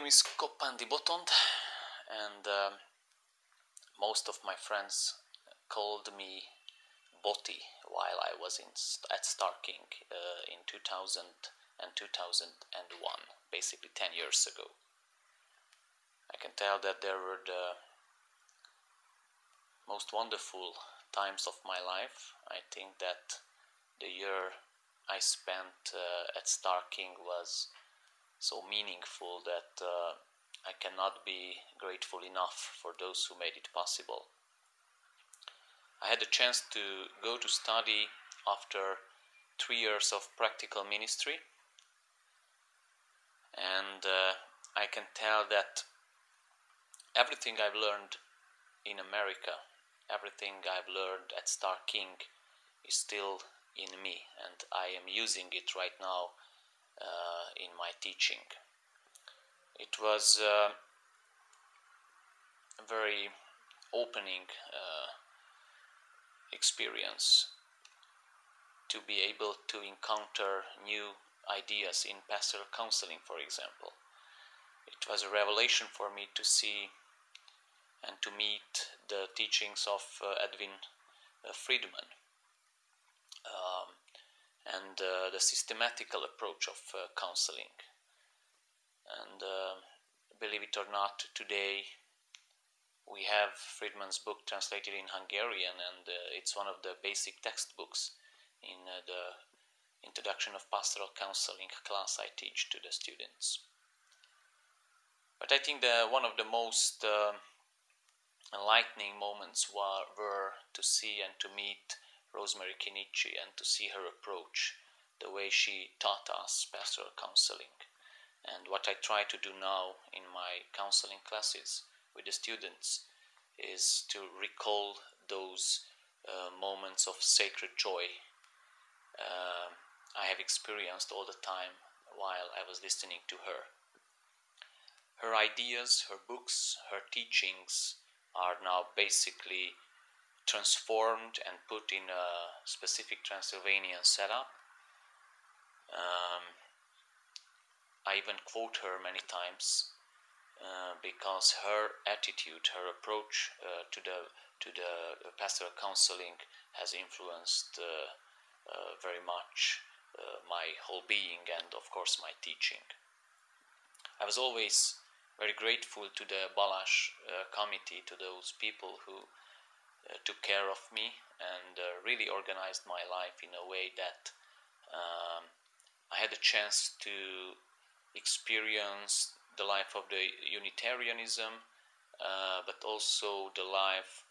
is Koppandi, Boton, and most of my friends called me Boti while I was at Starr King in 2000 and 2001, basically 10 years ago. I can tell that there were the most wonderful times of my life. I think that the year I spent at Starr King was so meaningful that I cannot be grateful enough for those who made it possible. I had the chance to go to study after 3 years of practical ministry, and I can tell that everything I've learned in America, everything I've learned at Starr King is still in me, and I am using it right now in my teaching. It was a very opening experience to be able to encounter new ideas in pastoral counseling, for example. It was a revelation for me to see and to meet the teachings of Edwin Friedman and the systematical approach of counseling. And believe it or not, today we have Friedman's book translated in Hungarian, and it's one of the basic textbooks in the Introduction of Pastoral Counseling class I teach to the students. But I think that one of the most enlightening moments were to see and to meet Rosemary Kinichi and to see her approach, the way she taught us pastoral counseling. And what I try to do now in my counseling classes with the students is to recall those moments of sacred joy I have experienced all the time while I was listening to her. Her ideas, her books, her teachings are now basically transformed and put in a specific Transylvanian setup. I even quote her many times because her attitude, her approach to the pastoral counseling has influenced very much my whole being and of course my teaching. I was always very grateful to the Balázs committee, to those people who took care of me and really organized my life in a way that I had a chance to experience the life of the Unitarianism, but also the life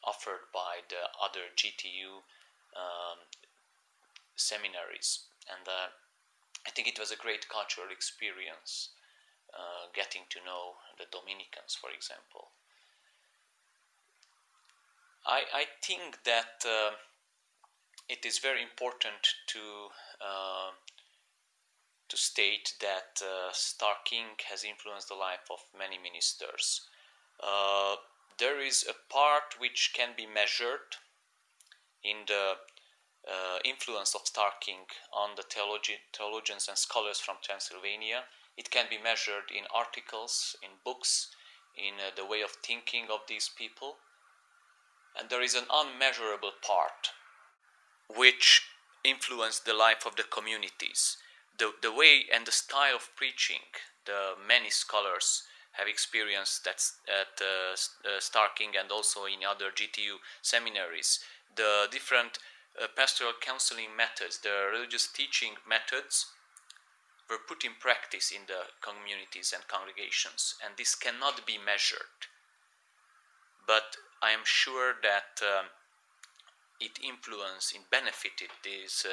offered by the other GTU seminaries. And I think it was a great cultural experience getting to know the Dominicans, for example. I think that it is very important to state that Starr King has influenced the life of many ministers. There is a part which can be measured in the influence of Starr King on the theologians and scholars from Transylvania. It can be measured in articles, in books, in the way of thinking of these people. And there is an unmeasurable part which influenced the life of the communities. The way and the style of preaching the many scholars have experienced at Starr King and also in other GTU seminaries, the different pastoral counseling methods, the religious teaching methods were put in practice in the communities and congregations, and this cannot be measured. But I am sure that it influenced, it benefited these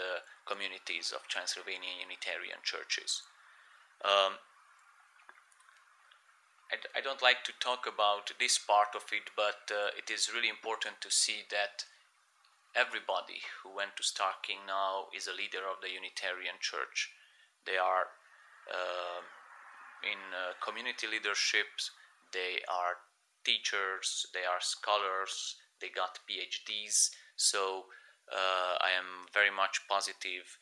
communities of Transylvanian Unitarian churches. I don't like to talk about this part of it, but it is really important to see that everybody who went to Starr King now is a leader of the Unitarian Church. They are in community leaderships, they are teachers, they are scholars, they got PhDs. So I am very much positive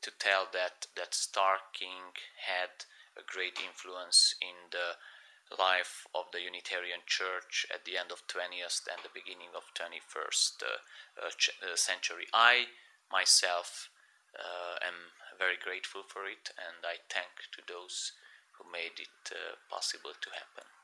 to tell that Starr King had a great influence in the life of the Unitarian Church at the end of 20th and the beginning of 21st century. I myself am very grateful for it, and I thank to those who made it possible to happen.